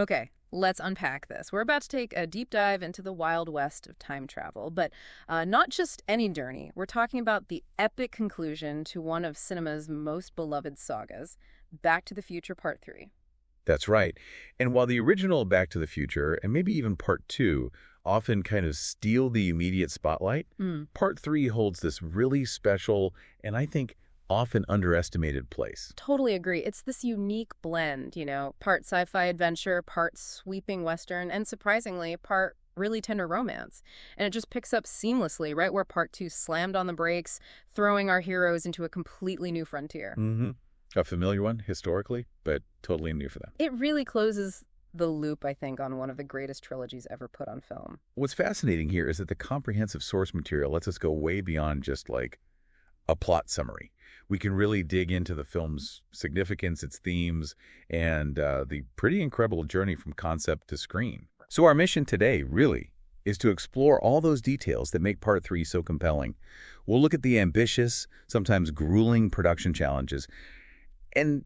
Okay, let's unpack this. We're about to take a deep dive into the wild west of time travel, but not just any journey. We're talking about the epic conclusion to one of cinema's most beloved sagas, Back to the Future Part 3. That's right. And while the original Back to the Future, and maybe even Part 2, often kind of steal the immediate spotlight, Part 3 holds this really special and I think often underestimated place. Totally agree. It's this unique blend, part sci-fi adventure, part sweeping Western, and surprisingly, part really tender romance. And it just picks up seamlessly right where Part 2 slammed on the brakes, throwing our heroes into a completely new frontier. A familiar one, historically, but totally new for them. It really closes the loop, I think, on one of the greatest trilogies ever put on film. What's fascinating here is that the comprehensive source material lets us go way beyond just like a plot summary. We can really dig into the film's significance, its themes, and the pretty incredible journey from concept to screen. So our mission today, really, is to explore all those details that make Part 3 so compelling. We'll look at the ambitious, sometimes grueling production challenges and,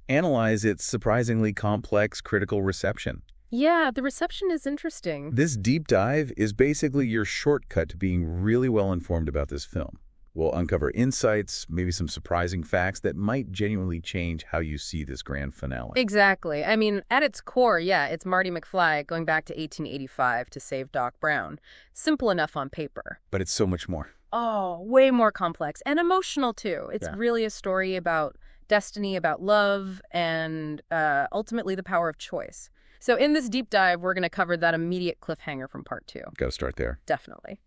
analyze its surprisingly complex critical reception. Yeah, the reception is interesting. This deep dive is basically your shortcut to being really well informed about this film. We'll uncover insights, maybe some surprising facts that might genuinely change how you see this grand finale. Exactly. I mean, at its core, yeah, it's Marty McFly going back to 1885 to save Doc Brown. Simple enough on paper. But it's so much more. Oh, way more complex and emotional, too. It's really a story about destiny, about love, and ultimately the power of choice. So in this deep dive, we're going to cover that immediate cliffhanger from Part 2. Got to start there. Definitely.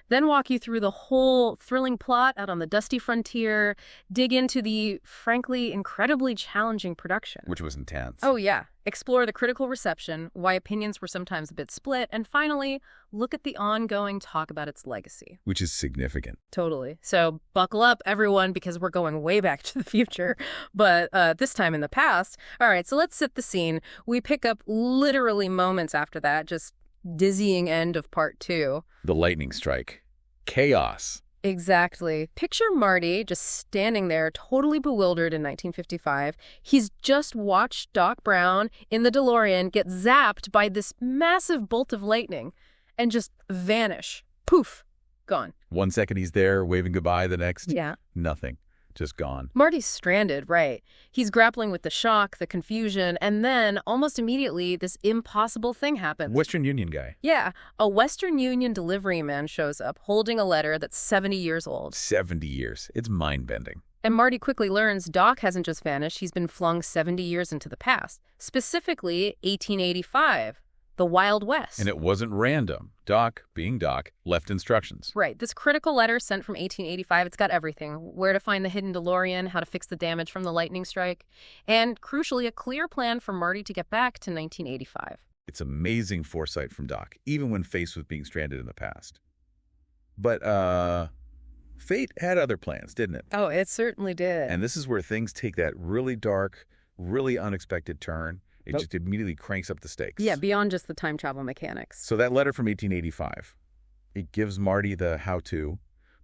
Then walk you through the whole thrilling plot out on the dusty frontier, dig into the, frankly, incredibly challenging production. Which was intense. Oh, yeah. Explore the critical reception, why opinions were sometimes a bit split, and finally, look at the ongoing talk about its legacy. Which is significant. Totally. So buckle up, everyone, because we're going way back to the future, but this time in the past. All right, so let's set the scene. We pick up literally moments after that, just dizzying end of Part 2. The lightning strike. Chaos. Exactly. Picture Marty just standing there totally bewildered in 1955. He's just watched Doc Brown in the DeLorean get zapped by this massive bolt of lightning and just vanish. Poof. Gone. 1 second he's there, waving goodbye, the next, Yeah. nothing. Just gone. Marty's stranded, right. He's grappling with the shock, the confusion, and then, almost immediately, this impossible thing happens. Western Union guy. Yeah, a Western Union delivery man shows up holding a letter that's 70 years old. 70 years. It's mind-bending. And Marty quickly learns Doc hasn't just vanished, he's been flung 70 years into the past. Specifically, 1885. The Wild West. And it wasn't random. Doc, being Doc, left instructions. Right. This critical letter sent from 1885, it's got everything. Where to find the hidden DeLorean, how to fix the damage from the lightning strike, and, crucially, a clear plan for Marty to get back to 1985. It's amazing foresight from Doc, even when faced with being stranded in the past. But, fate had other plans, didn't it? Oh, it certainly did. And this is where things take that really dark, really unexpected turn. It just immediately cranks up the stakes. Yeah, beyond just the time travel mechanics. So that letter from 1885, it gives Marty the how-to,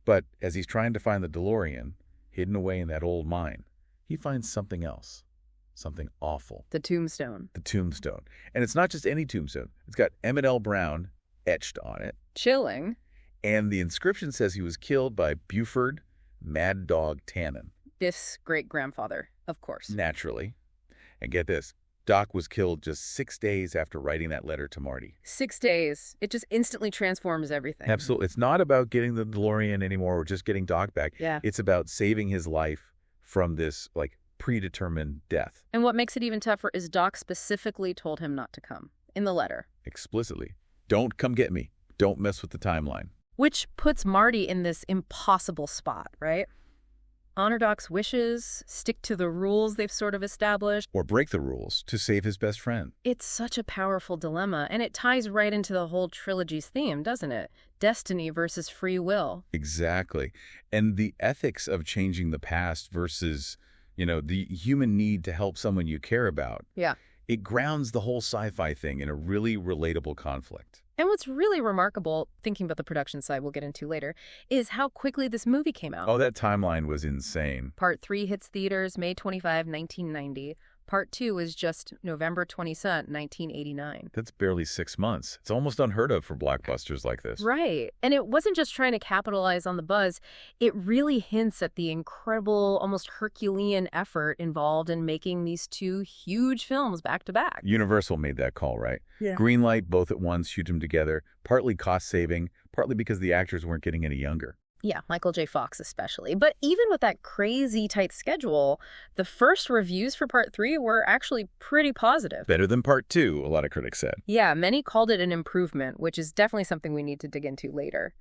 but as he's trying to find the DeLorean, hidden away in that old mine, he finds something else, something awful. The tombstone. The tombstone. And it's not just any tombstone. It's got Emmett L. Brown etched on it. Chilling. And the inscription says he was killed by Buford Mad Dog Tannen. Biff's great-grandfather, of course. Naturally. And get this. Doc was killed just 6 days after writing that letter to Marty. 6 days. It just instantly transforms everything. Absolutely. It's not about getting the DeLorean anymore or just getting Doc back. Yeah. It's about saving his life from this, predetermined death. And what makes it even tougher is Doc specifically told him not to come in the letter. Explicitly. Don't come get me. Don't mess with the timeline. Which puts Marty in this impossible spot, right? Honor Doc's wishes, stick to the rules they've sort of established. Or break the rules to save his best friend. It's such a powerful dilemma, and it ties right into the whole trilogy's theme, doesn't it? Destiny versus free will. Exactly. And the ethics of changing the past versus, the human need to help someone you care about. Yeah. It grounds the whole sci-fi thing in a really relatable conflict. And what's really remarkable, thinking about the production side we'll get into later, is how quickly this movie came out. Oh, that timeline was insane. Part 3 hits theaters May 25, 1990. Part 2 was just November 22nd, 1989. That's barely 6 months. It's almost unheard of for blockbusters like this. Right. And it wasn't just trying to capitalize on the buzz. It really hints at the incredible, almost Herculean effort involved in making these two huge films back to back. Universal made that call, right? Yeah. Green light both at once, shoot them together, partly cost-saving, partly because the actors weren't getting any younger. Yeah, Michael J. Fox especially. But even with that crazy tight schedule, the first reviews for Part 3 were actually pretty positive. Better than Part 2, a lot of critics said. Yeah, many called it an improvement, which is definitely something we need to dig into later.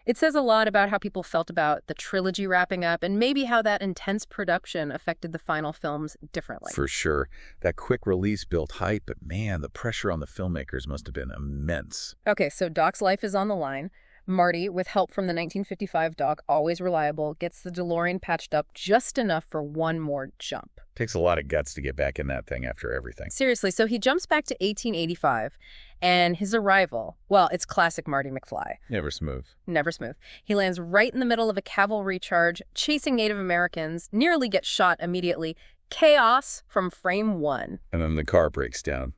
It says a lot about how people felt about the trilogy wrapping up and maybe how that intense production affected the final films differently. For sure. That quick release built hype, but man, the pressure on the filmmakers must have been immense. Okay, so Doc's life is on the line. Marty, with help from the 1955 Doc, always reliable, gets the DeLorean patched up just enough for one more jump. Takes a lot of guts to get back in that thing after everything. Seriously, so he jumps back to 1885, and his arrival, well, it's classic Marty McFly. Never smooth. Never smooth. He lands right in the middle of a cavalry charge, chasing Native Americans, nearly gets shot immediately. Chaos from frame one. And then the car breaks down.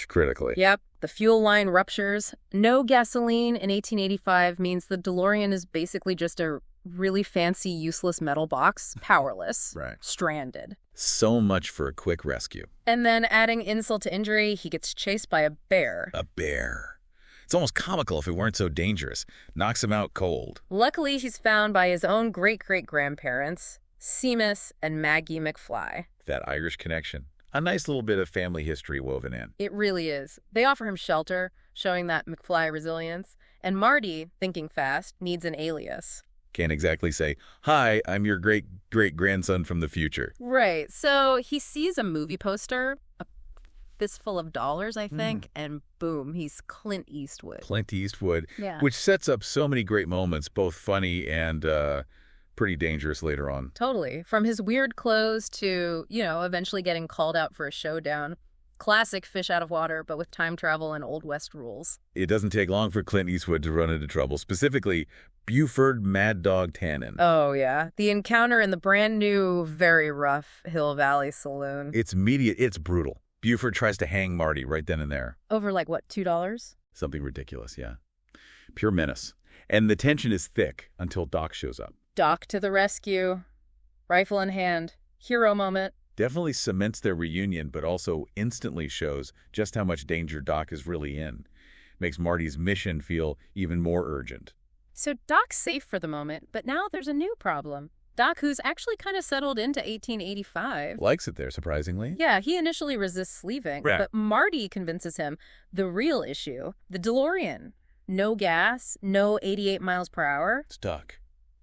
Critically. Yep. The fuel line ruptures. No gasoline in 1885 means the DeLorean is basically just a really fancy, useless metal box, powerless, Right. stranded. So much for a quick rescue. And then adding insult to injury, he gets chased by a bear. A bear. It's almost comical if it weren't so dangerous. Knocks him out cold. Luckily, he's found by his own great-great-grandparents, Seamus and Maggie McFly. That Irish connection. A nice little bit of family history woven in. It really is. They offer him shelter, showing that McFly resilience. And Marty, thinking fast, needs an alias. Can't exactly say, "Hi, I'm your great-great-grandson from the future." Right. So he sees a movie poster, a fistful of dollars, I think, and boom, he's Clint Eastwood. Clint Eastwood, Yeah. which sets up so many great moments, both funny and pretty dangerous later on. Totally. From his weird clothes to, eventually getting called out for a showdown. Classic fish out of water, but with time travel and Old West rules. It doesn't take long for Clint Eastwood to run into trouble, specifically Buford Mad Dog Tannen. Oh, yeah. The encounter in the brand new, very rough Hill Valley Saloon. It's immediate. It's brutal. Buford tries to hang Marty right then and there. Over, like, what, $2? Something ridiculous, yeah. Pure menace. And the tension is thick until Doc shows up. Doc to the rescue. Rifle in hand. Hero moment. Definitely cements their reunion, but also instantly shows just how much danger Doc is really in. Makes Marty's mission feel even more urgent. So Doc's safe for the moment, but now there's a new problem. Doc, who's actually kind of settled into 1885. Likes it there, surprisingly. Yeah, he initially resists leaving, Right. but Marty convinces him the real issue, the DeLorean. No gas, no 88 miles per hour. Stuck.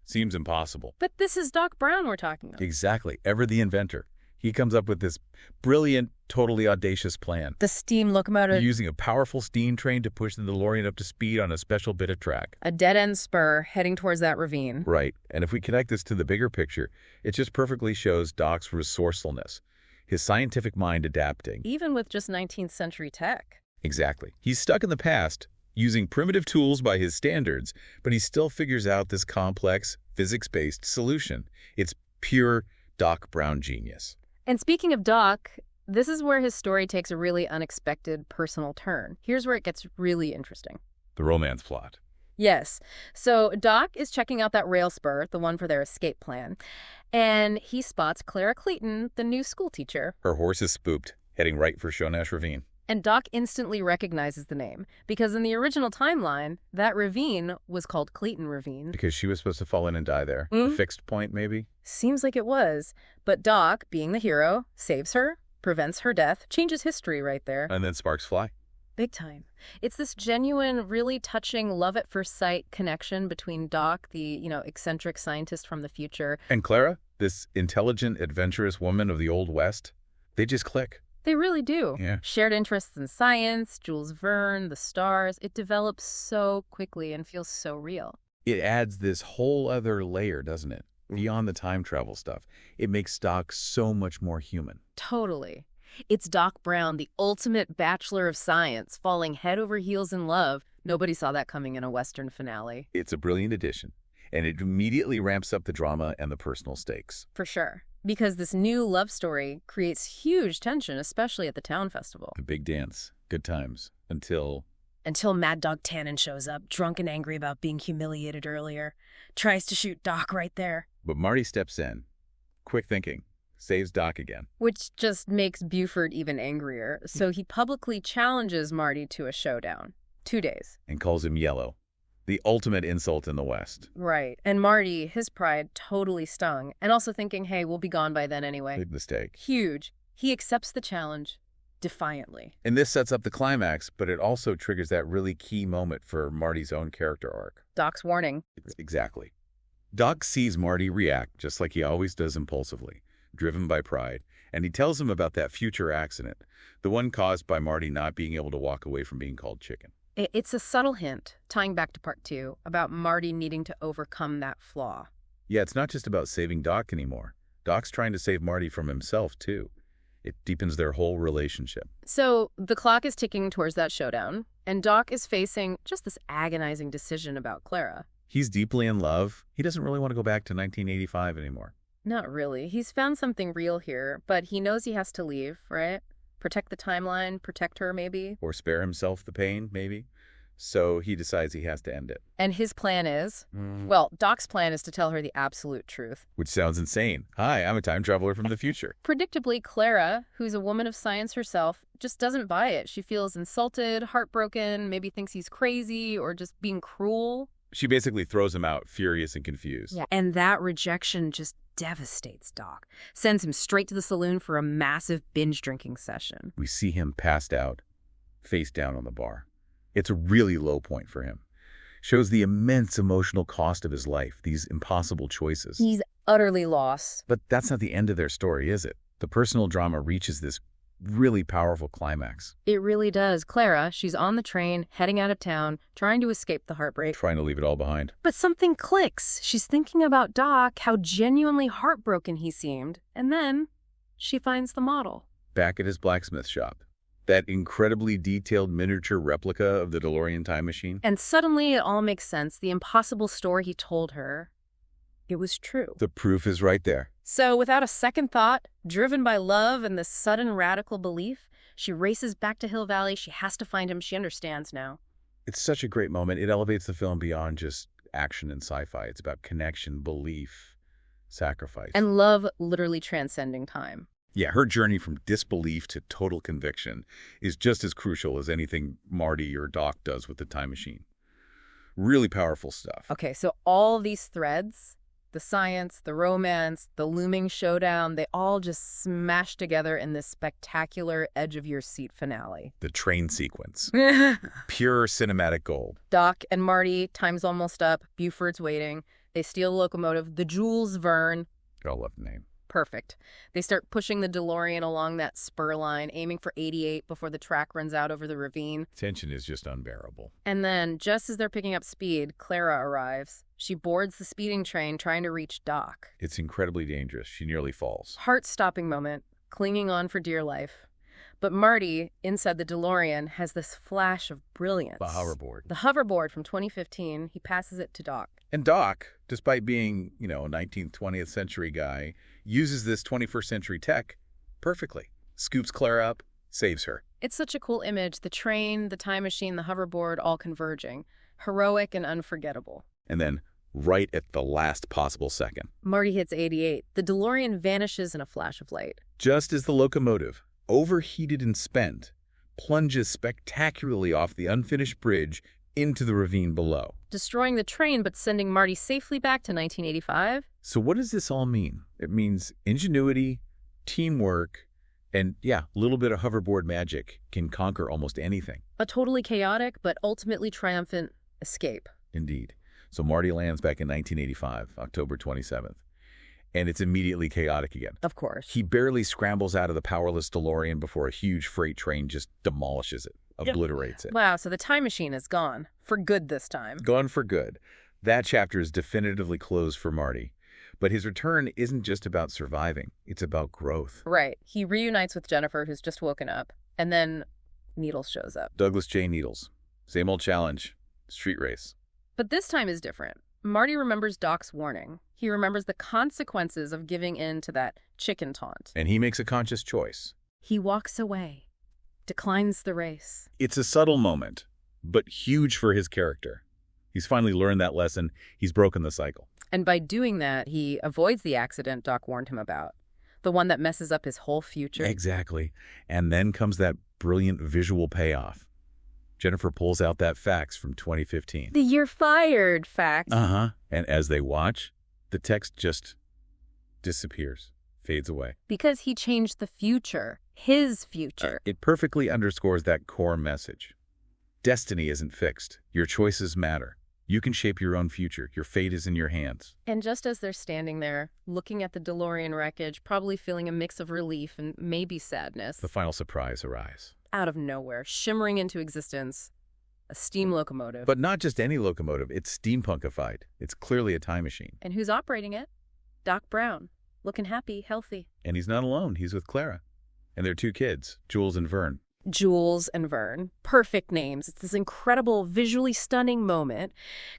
Seems impossible. But this is Doc Brown we're talking about. Exactly. Ever the inventor. He comes up with this brilliant, totally audacious plan. The steam locomotive. Using a powerful steam train to push the DeLorean up to speed on a special bit of track. A dead-end spur heading towards that ravine. Right. And if we connect this to the bigger picture, it just perfectly shows Doc's resourcefulness, his scientific mind adapting. Even with just 19th century tech. Exactly. He's stuck in the past, using primitive tools by his standards, but he still figures out this complex, physics-based solution. It's pure Doc Brown genius. And speaking of Doc, this is where his story takes a really unexpected personal turn. Here's where it gets really interesting. The romance plot. Yes. So Doc is checking out that rail spur, the one for their escape plan, and he spots Clara Clayton, the new school teacher. Her horse is spooked, heading right for Shonash Ravine. And Doc instantly recognizes the name, because in the original timeline, that ravine was called Clayton Ravine. Because she was supposed to fall in and die there. A fixed point, maybe? Seems like it was. But Doc, being the hero, saves her, prevents her death, changes history right there. And then sparks fly. Big time. It's this genuine, really touching love-at-first-sight connection between Doc, the, eccentric scientist from the future. And Clara, this intelligent, adventurous woman of the Old West, they just click. They really do. Yeah. Shared interests in science, Jules Verne, the stars. It develops so quickly and feels so real. It adds this whole other layer, doesn't it? Beyond the time travel stuff. It makes Doc so much more human. Totally. It's Doc Brown, the ultimate bachelor of science, falling head over heels in love. Nobody saw that coming in a Western finale. It's a brilliant addition. And it immediately ramps up the drama and the personal stakes. For sure. Because this new love story creates huge tension, especially at the town festival. The big dance. Good times. Until Mad Dog Tannen shows up, drunk and angry about being humiliated earlier. Tries to shoot Doc right there. But Marty steps in. Quick thinking. Saves Doc again. Which just makes Buford even angrier. So he publicly challenges Marty to a showdown. 2 days. And calls him yellow. The ultimate insult in the West. Right. And Marty, his pride totally stung. And also thinking, hey, we'll be gone by then anyway. Big mistake. Huge. He accepts the challenge defiantly. And this sets up the climax, but it also triggers that really key moment for Marty's own character arc. Doc's warning. Exactly. Doc sees Marty react just like he always does impulsively, driven by pride, and he tells him about that future accident, the one caused by Marty not being able to walk away from being called chicken. It's a subtle hint, tying back to part 2, about Marty needing to overcome that flaw. Yeah, it's not just about saving Doc anymore. Doc's trying to save Marty from himself, too. It deepens their whole relationship. So the clock is ticking towards that showdown, and Doc is facing just this agonizing decision about Clara. He's deeply in love. He doesn't really want to go back to 1985 anymore. Not really. He's found something real here, but he knows he has to leave, right? Protect the timeline, protect her maybe. Or spare himself the pain, maybe. So he decides he has to end it. And his plan is, well, Doc's plan is to tell her the absolute truth. Which sounds insane. Hi, I'm a time traveler from the future. Predictably, Clara, who's a woman of science herself, just doesn't buy it. She feels insulted, heartbroken, maybe thinks he's crazy or just being cruel. She basically throws him out, furious and confused. Yeah, and that rejection just devastates Doc. Sends him straight to the saloon for a massive binge drinking session. We see him passed out, face down on the bar. It's a really low point for him. Shows the immense emotional cost of his life, these impossible choices. He's utterly lost. But that's not the end of their story, is it? The personal drama reaches this really powerful climax. It really does. Clara, she's on the train, heading out of town, trying to escape the heartbreak. Trying to leave it all behind. But something clicks. She's thinking about Doc, how genuinely heartbroken he seemed. And then she finds the model. Back at his blacksmith shop. That incredibly detailed miniature replica of the DeLorean time machine. And suddenly it all makes sense. The impossible story he told her, it was true. The proof is right there. So without a second thought, driven by love and this sudden radical belief, she races back to Hill Valley. She has to find him. She understands now. It's such a great moment. It elevates the film beyond just action and sci-fi. It's about connection, belief, sacrifice. And love literally transcending time. Yeah, her journey from disbelief to total conviction is just as crucial as anything Marty or Doc does with the time machine. Really powerful stuff. Okay, so all these threads, the science, the romance, the looming showdown, they all just smash together in this spectacular edge-of-your-seat finale. The train sequence. Pure cinematic gold. Doc and Marty, time's almost up. Buford's waiting. They steal the locomotive. The Jules Verne. I love the name. Perfect. They start pushing the DeLorean along that spur line, aiming for 88 before the track runs out over the ravine. Tension is just unbearable. And then, just as they're picking up speed, Clara arrives. She boards the speeding train, trying to reach Doc. It's incredibly dangerous. She nearly falls. Heart-stopping moment, clinging on for dear life. But Marty, inside the DeLorean, has this flash of brilliance. The hoverboard. The hoverboard from 2015, he passes it to Doc. And Doc, despite being, a 19th, 20th century guy, uses this 21st century tech perfectly. Scoops Clara up, saves her. It's such a cool image. The train, the time machine, the hoverboard, all converging. Heroic and unforgettable. And then, right at the last possible second, Marty hits 88. The DeLorean vanishes in a flash of light. just as the locomotive, overheated and spent, plunges spectacularly off the unfinished bridge into the ravine below. Destroying the train, but sending Marty safely back to 1985. So what does this all mean? It means ingenuity, teamwork, and a little bit of hoverboard magic can conquer almost anything. A totally chaotic, but ultimately triumphant escape. Indeed. So Marty lands back in 1985, October 27th. And it's immediately chaotic again. Of course. He barely scrambles out of the powerless DeLorean before a huge freight train just demolishes it, obliterates it. Wow, so the time machine is gone. For good this time. Gone for good. That chapter is definitively closed for Marty. But his return isn't just about surviving. It's about growth. Right. He reunites with Jennifer, who's just woken up. And then Needles shows up. Douglas J. Needles. Same old challenge. Street race. But this time is different. Marty remembers Doc's warning. He remembers the consequences of giving in to that chicken taunt. And he makes a conscious choice. He walks away, declines the race. It's a subtle moment, but huge for his character. He's finally learned that lesson. He's broken the cycle. And by doing that, he avoids the accident Doc warned him about, the one that messes up his whole future. Exactly. And then comes that brilliant visual payoff. Jennifer pulls out that fax from 2015. The "you're fired" fax. Uh-huh. And as they watch, the text just disappears, fades away. Because he changed the future, his future. It perfectly underscores that core message. Destiny isn't fixed. Your choices matter. You can shape your own future. Your fate is in your hands. And just as they're standing there, looking at the DeLorean wreckage, probably feeling a mix of relief and maybe sadness, The final surprise arrives. out of nowhere, shimmering into existence, a steam locomotive. But not just any locomotive. It's steampunkified. It's clearly a time machine. And who's operating it? Doc Brown, looking happy, healthy. And he's not alone. He's with Clara. And their two kids, Jules and Vern. Jules and Vern. Perfect names. It's this incredible, visually stunning moment.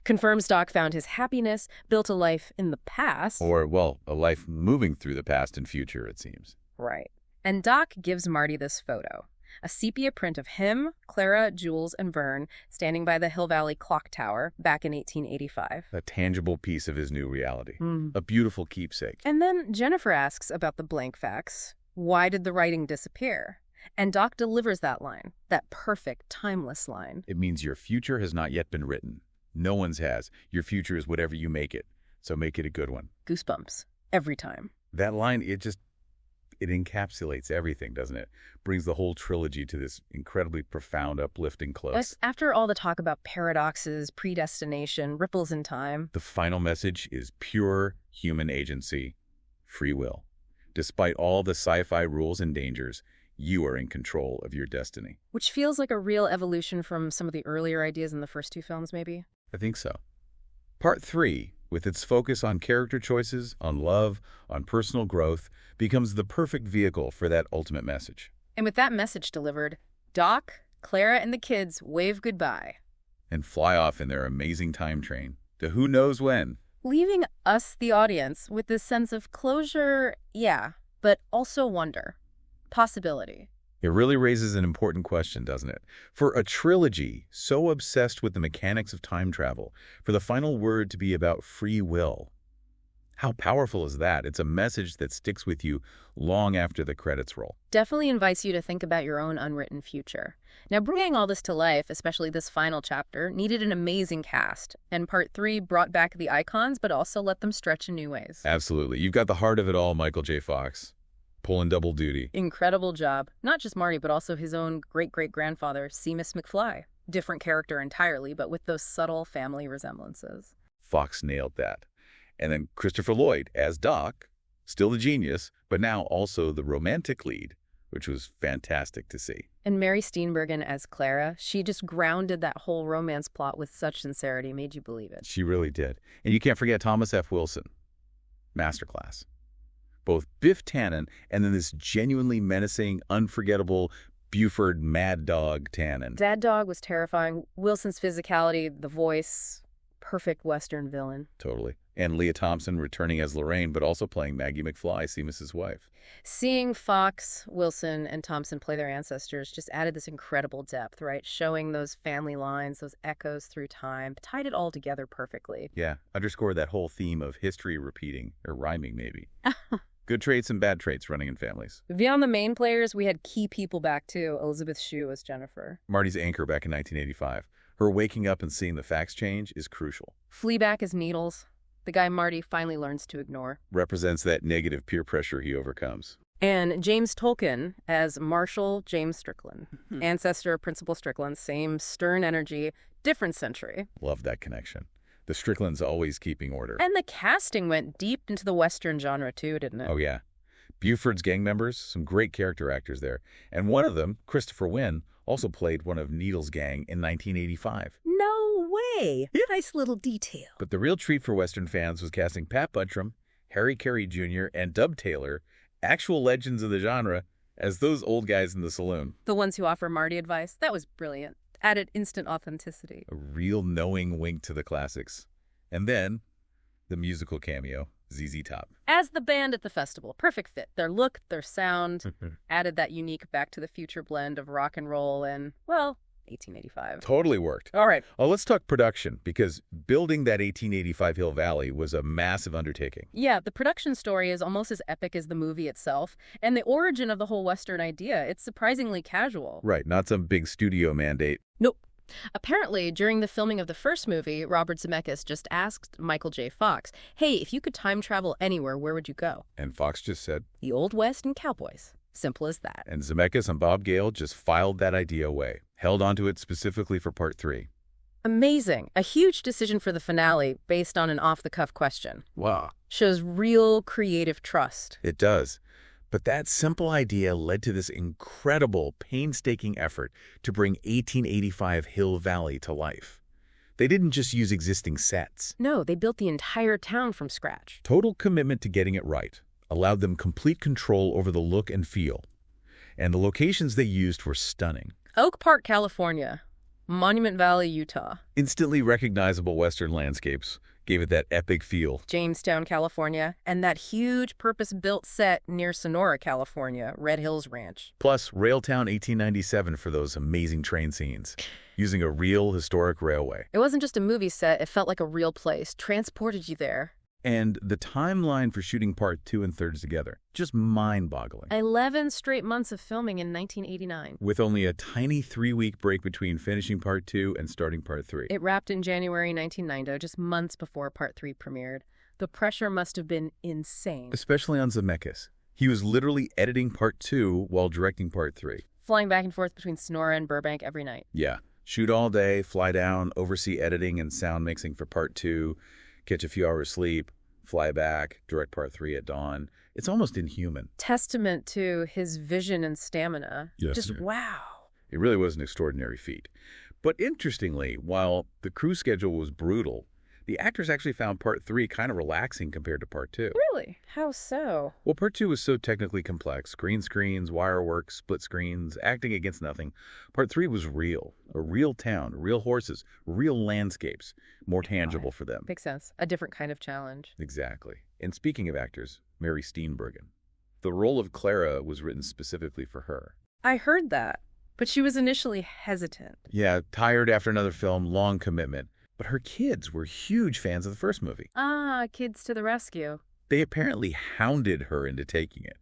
Confirms Doc found his happiness, built a life in the past. Or, well, a life moving through the past and future, it seems. Right. And Doc gives Marty this photo. A sepia print of him, Clara, Jules, and Vern standing by the Hill Valley Clock Tower back in 1885. A tangible piece of his new reality. Mm. A beautiful keepsake. And then Jennifer asks about the blank fax. Why did the writing disappear? And Doc delivers that line, that perfect, timeless line. It means your future has not yet been written. No one's has. Your future is whatever you make it. So make it a good one. Goosebumps. Every time. That line, it encapsulates everything, doesn't it? Brings the whole trilogy to this incredibly profound, uplifting close. After all the talk about paradoxes, predestination, ripples in time. The final message is pure human agency, free will. Despite all the sci-fi rules and dangers, you are in control of your destiny. Which feels like a real evolution from some of the earlier ideas in the first two films, maybe? I think so. Part 3, with its focus on character choices, on love, on personal growth, becomes the perfect vehicle for that ultimate message. And with that message delivered, Doc, Clara, and the kids wave goodbye. And fly off in their amazing time train to who knows when. Leaving us, the audience, with this sense of closure, yeah, but also wonder. Possibility. It really raises an important question, doesn't it? For a trilogy so obsessed with the mechanics of time travel, for the final word to be about free will, how powerful is that? It's a message that sticks with you long after the credits roll. Definitely invites you to think about your own unwritten future. Now, bringing all this to life, especially this final chapter, needed an amazing cast. And Part 3 brought back the icons, but also let them stretch in new ways. Absolutely. You've got the heart of it all, Michael J. Fox. Pulling double duty. Incredible job. Not just Marty, but also his own great-great-grandfather, Seamus McFly. Different character entirely, but with those subtle family resemblances. Fox nailed that. And then Christopher Lloyd as Doc, still the genius, but now also the romantic lead, which was fantastic to see. And Mary Steenburgen as Clara, she just grounded that whole romance plot with such sincerity, made you believe it. She really did. And you can't forget Thomas F. Wilson. Masterclass. Both Biff Tannen and then this genuinely menacing, unforgettable Buford Mad Dog Tannen. Dad Dog was terrifying. Wilson's physicality, the voice, perfect Western villain. Totally. And Leah Thompson returning as Lorraine, but also playing Maggie McFly, Seamus's wife. Seeing Fox, Wilson, and Thompson play their ancestors just added this incredible depth, right? Showing those family lines, those echoes through time, tied it all together perfectly. Yeah, underscored that whole theme of history repeating, or rhyming maybe. Good traits and bad traits running in families. Beyond the main players, we had key people back too. Elizabeth Shue as Jennifer. Marty's anchor back in 1985. Her waking up and seeing the facts change is crucial. Fleabag as Needles, the guy Marty finally learns to ignore. Represents that negative peer pressure he overcomes. And James Tolkien as Marshall James Strickland. Ancestor of Principal Strickland, same stern energy, different century. Love that connection. The Stricklands always keeping order. And the casting went deep into the Western genre too, didn't it? Oh, yeah. Buford's gang members, some great character actors there. And one of them, Christopher Wynn, also played one of Needle's gang in 1985. No way! Nice little detail. But the real treat for Western fans was casting Pat Buttram, Harry Carey Jr., and Dub Taylor, actual legends of the genre, as those old guys in the saloon. The ones who offer Marty advice. That was brilliant. Added instant authenticity. A real knowing wink to the classics. And then the musical cameo, ZZ Top. As the band at the festival. Perfect fit. Their look, their sound, added that unique Back to the Future blend of rock and roll and, well, 1885. Totally worked. All right. Oh, let's talk production, because building that 1885 Hill Valley was a massive undertaking. Yeah, the production story is almost as epic as the movie itself, and the origin of the whole Western idea, it's surprisingly casual. Right, not some big studio mandate. Nope. Apparently, during the filming of the first movie, Robert Zemeckis just asked Michael J. Fox, hey, if you could time travel anywhere, where would you go? And Fox just said, The Old West and cowboys. Simple as that. and Zemeckis and Bob Gale just filed that idea away, held onto it specifically for Part 3. Amazing. A huge decision for the finale based on an off-the-cuff question. Wow. Shows real creative trust. It does. But that simple idea led to this incredible, painstaking effort to bring 1885 Hill Valley to life. They didn't just use existing sets. No, they built the entire town from scratch. Total commitment to getting it right allowed them complete control over the look and feel. And the locations they used were stunning. Oak Park, California. Monument Valley, Utah. Instantly recognizable Western landscapes gave it that epic feel. Jamestown, California. And that huge purpose-built set near Sonora, California, Red Hills Ranch. Plus, Railtown 1897 for those amazing train scenes, using a real historic railway. It wasn't just a movie set, it felt like a real place, transported you there. And the timeline for shooting Part 2 and 3 together, just mind-boggling. 11 straight months of filming in 1989. With only a tiny 3-week break between finishing Part 2 and starting Part 3. It wrapped in January 1990, just months before Part 3 premiered. The pressure must have been insane. Especially on Zemeckis. He was literally editing Part 2 while directing Part 3. Flying back and forth between Sonora and Burbank every night. Yeah. Shoot all day, fly down, oversee editing and sound mixing for Part 2, catch a few hours sleep, fly back, direct Part 3 at dawn. It's almost inhuman. Testament to his vision and stamina. Yes, Just sir. wow. It really was an extraordinary feat. But interestingly, while the crew schedule was brutal, the actors actually found Part 3 kind of relaxing compared to Part 2. Really? How so? Well, Part 2 was so technically complex. Green screens, wire work, split screens, acting against nothing. Part 3 was real. A real town, real horses, real landscapes. More tangible for them. Makes sense. A different kind of challenge. Exactly. And speaking of actors, Mary Steenburgen. The role of Clara was written specifically for her. I heard that, but she was initially hesitant. Yeah, tired after another film, long commitment. But her kids were huge fans of the first movie. Ah, kids to the rescue. They apparently hounded her into taking it.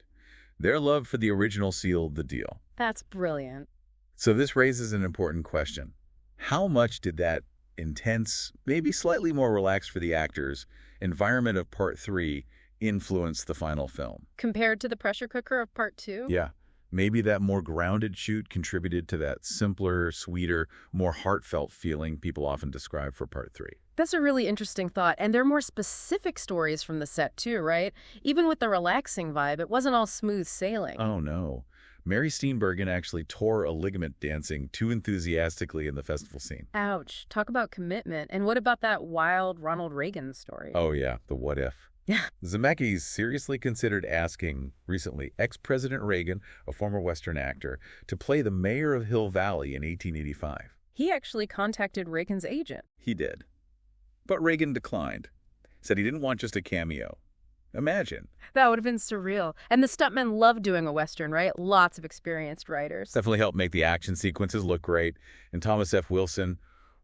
Their love for the original sealed the deal. That's brilliant. So this raises an important question. How much did that intense, maybe slightly more relaxed for the actors, environment of Part 3 influence the final film? Compared to the pressure cooker of Part 2? Yeah. Maybe that more grounded shoot contributed to that simpler, sweeter, more heartfelt feeling people often describe for Part 3. That's a really interesting thought. And there are more specific stories from the set too, right? Even with the relaxing vibe, it wasn't all smooth sailing. Oh, no. Mary Steenburgen actually tore a ligament dancing too enthusiastically in the festival scene. Ouch. Talk about commitment. And what about that wild Ronald Reagan story? Oh, yeah. The what if. Yeah. Zemeckis seriously considered asking, recently, ex-President Reagan, a former Western actor, to play the mayor of Hill Valley in 1885. He actually contacted Reagan's agent. He did. But Reagan declined. Said he didn't want just a cameo. Imagine. That would have been surreal. And the stuntmen love doing a Western, right? Lots of experienced writers. Definitely helped make the action sequences look great. And Thomas F. Wilson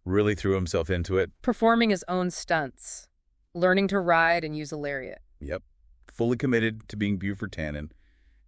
really threw himself into it. Performing his own stunts. Learning to ride and use a lariat. Yep. Fully committed to being Buford Tannen.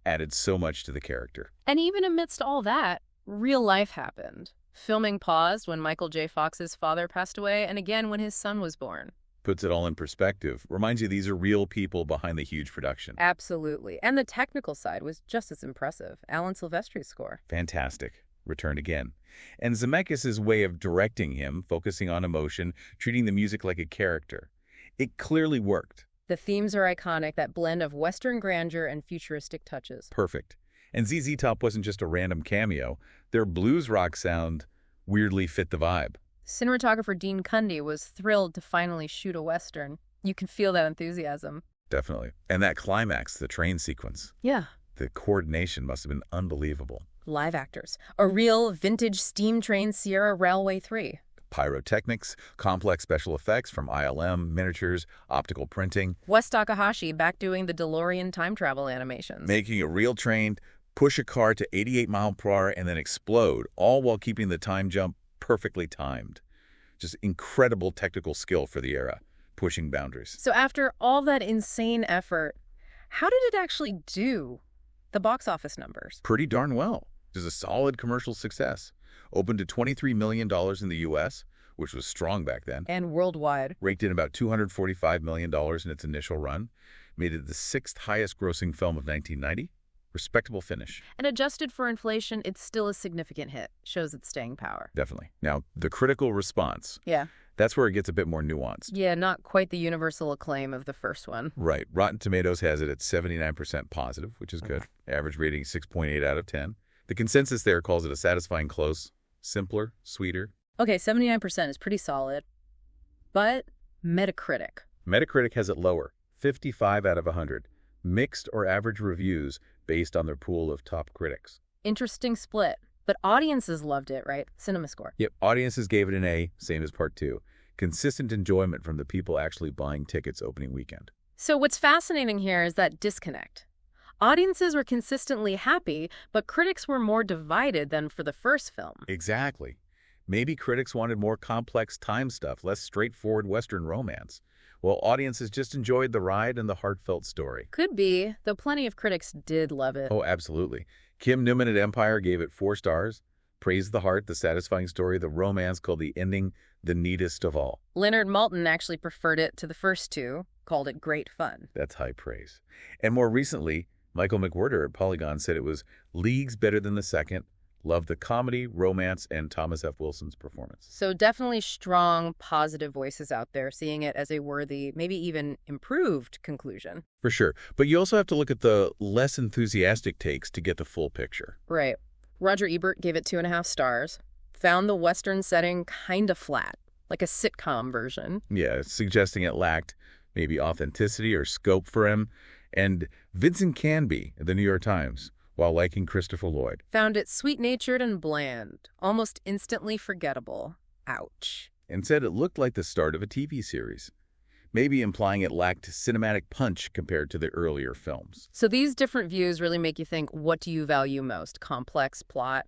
Added so much to the character. And even amidst all that, real life happened. Filming paused when Michael J. Fox's father passed away and again when his son was born. Puts it all in perspective. Reminds you these are real people behind the huge production. Absolutely. And the technical side was just as impressive. Alan Silvestri's score. Fantastic. Returned again. And Zemeckis' way of directing him, focusing on emotion, treating the music like a character. It clearly worked. The themes are iconic, that blend of Western grandeur and futuristic touches. Perfect. And ZZ Top wasn't just a random cameo. Their blues rock sound weirdly fit the vibe. Cinematographer Dean Cundy was thrilled to finally shoot a Western. You can feel that enthusiasm. Definitely. And that climax, the train sequence. Yeah. The coordination must have been unbelievable. Live actors. A real vintage steam train Sierra Railway 3. Pyrotechnics, complex special effects from ILM, miniatures, optical printing. Wes Takahashi back doing the DeLorean time travel animations. Making a real train push a car to 88 miles per hour and then explode, all while keeping the time jump perfectly timed. Just incredible technical skill for the era, pushing boundaries. So after all that insane effort, how did it actually do? The box office numbers. Pretty darn well. It was a solid commercial success. Opened to $23 million in the U.S., which was strong back then. And worldwide. Raked in about $245 million in its initial run. Made it the 6th highest grossing film of 1990. Respectable finish. And adjusted for inflation, it's still a significant hit. Shows its staying power. Definitely. Now, the critical response. Yeah. That's where it gets a bit more nuanced. Yeah, not quite the universal acclaim of the first one. Right. Rotten Tomatoes has it at 79% positive, which is good. Average rating 6.8 out of 10. The consensus there calls it a satisfying close, simpler, sweeter. Okay, 79% is pretty solid. But Metacritic. Metacritic has it lower, 55 out of 100. Mixed or average reviews based on their pool of top critics. Interesting split. But audiences loved it, right? CinemaScore. Yep, audiences gave it an A, same as Part 2. Consistent enjoyment from the people actually buying tickets opening weekend. So what's fascinating here is that disconnect. Audiences were consistently happy, but critics were more divided than for the first film. Exactly. Maybe critics wanted more complex time stuff, less straightforward Western romance, while audiences just enjoyed the ride and the heartfelt story. Could be, though plenty of critics did love it. Oh, absolutely. Kim Newman at Empire gave it 4 stars. Praised the heart, the satisfying story, the romance, called the ending the neatest of all. Leonard Maltin actually preferred it to the first two, called it great fun. That's high praise. And more recently, Michael McWhirter at Polygon said it was leagues better than the second, loved the comedy, romance, and Thomas F. Wilson's performance. So definitely strong, positive voices out there seeing it as a worthy, maybe even improved conclusion. For sure. But you also have to look at the less enthusiastic takes to get the full picture. Right. Roger Ebert gave it 2.5 stars. Found the Western setting kind of flat, like a sitcom version. Yeah, suggesting it lacked maybe authenticity or scope for him. And Vincent Canby at the New York Times, while liking Christopher Lloyd, found it sweet-natured and bland, almost instantly forgettable. Ouch. And said it looked like the start of a TV series, maybe implying it lacked cinematic punch compared to the earlier films. So these different views really make you think, what do you value most? Complex plot,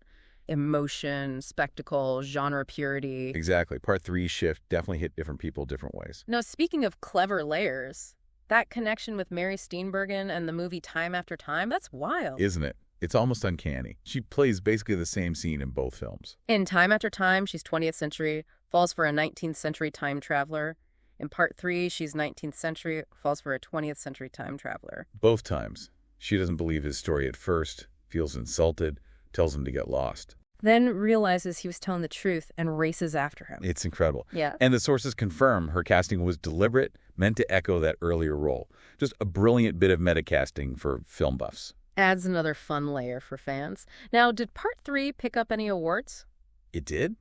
emotion, spectacle, genre purity? Exactly. Part 3 shift definitely hit different people different ways. Now, speaking of clever layers, that connection with Mary Steenburgen and the movie Time After Time, that's wild. Isn't it? It's almost uncanny. She plays basically the same scene in both films. In Time After Time, she's 20th century, falls for a 19th century time traveler. In Part 3, she's 19th century, falls for a 20th century time traveler. Both times. She doesn't believe his story at first, feels insulted, tells him to get lost. Then realizes he was telling the truth and races after him. It's incredible. Yeah. And the sources confirm her casting was deliberate, meant to echo that earlier role. Just a brilliant bit of metacasting for film buffs. Adds another fun layer for fans. Now, did Part 3 pick up any awards? It did.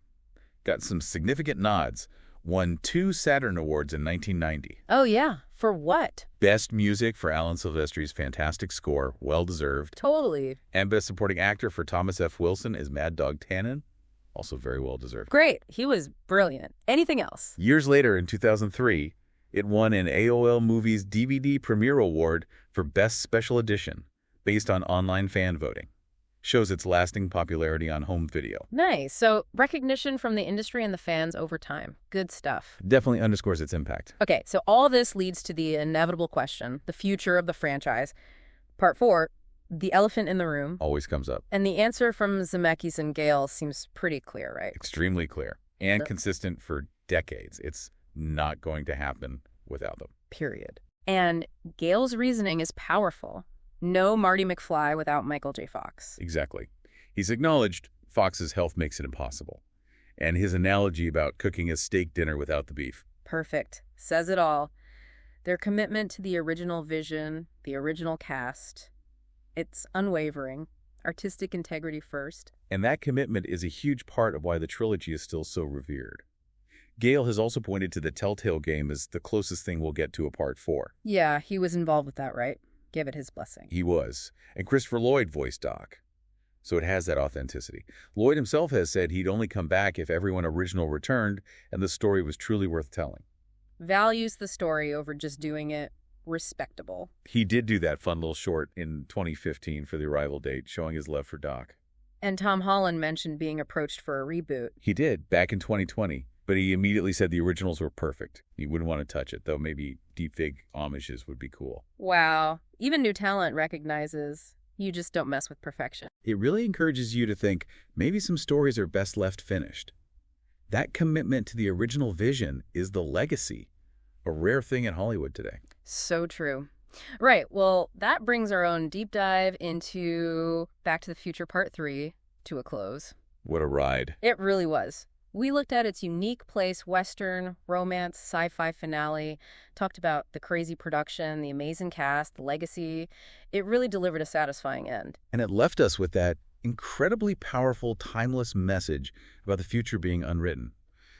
Got some significant nods. Won 2 Saturn Awards in 1990. Oh, yeah. For what? Best music for Alan Silvestri's fantastic score, well-deserved. Totally. And Best Supporting Actor for Thomas F. Wilson as Mad Dog Tannen, also very well-deserved. Great. He was brilliant. Anything else? Years later, in 2003, it won an AOL Movies DVD Premiere Award for Best Special Edition, based on online fan voting. Shows its lasting popularity on home video. Nice. So recognition from the industry and the fans over time. Good stuff. Definitely underscores its impact. Okay, so all this leads to the inevitable question, the future of the franchise. Part 4, the elephant in the room. Always comes up. And the answer from Zemeckis and Gale seems pretty clear, right? Extremely clear. And consistent for decades. It's not going to happen without them. Period. And Gale's reasoning is powerful. No Marty McFly without Michael J. Fox. Exactly. He's acknowledged Fox's health makes it impossible. And his analogy about cooking a steak dinner without the beef. Perfect. Says it all. Their commitment to the original vision, the original cast, it's unwavering. Artistic integrity first. And that commitment is a huge part of why the trilogy is still so revered. Gale has also pointed to the Telltale game as the closest thing we'll get to a Part 4. Yeah, he was involved with that, right? Give it his blessing. He was. And Christopher Lloyd voiced Doc. So it has that authenticity. Lloyd himself has said he'd only come back if everyone original returned and the story was truly worth telling. Values the story over just doing it respectable. He did do that fun little short in 2015 for the arrival date, showing his love for Doc. And Tom Holland mentioned being approached for a reboot. He did, back in 2020, but he immediately said the originals were perfect. He wouldn't want to touch it, though maybe deepfake homages would be cool. Wow. Even new talent recognizes you just don't mess with perfection. It really encourages you to think maybe some stories are best left finished. That commitment to the original vision is the legacy, a rare thing in Hollywood today. So true. Right. Well, that brings our own deep dive into Back to the Future Part 3 to a close. What a ride. It really was. We looked at its unique place, Western, romance, sci-fi finale, talked about the crazy production, the amazing cast, the legacy. It really delivered a satisfying end. And it left us with that incredibly powerful, timeless message about the future being unwritten.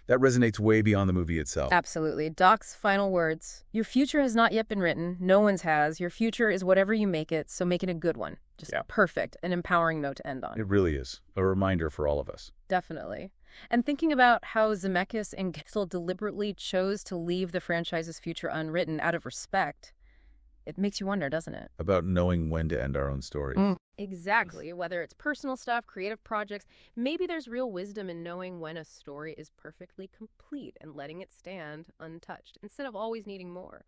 That resonates way beyond the movie itself. Absolutely. Doc's final words. Your future has not yet been written. No one's has. Your future is whatever you make it, so make it a good one. Just perfect. An empowering note to end on. It really is. A reminder for all of us. Definitely. And thinking about how Zemeckis and Gissel deliberately chose to leave the franchise's future unwritten out of respect, it makes you wonder, doesn't it? About knowing when to end our own stories. Exactly. Whether it's personal stuff, creative projects, maybe there's real wisdom in knowing when a story is perfectly complete and letting it stand untouched instead of always needing more.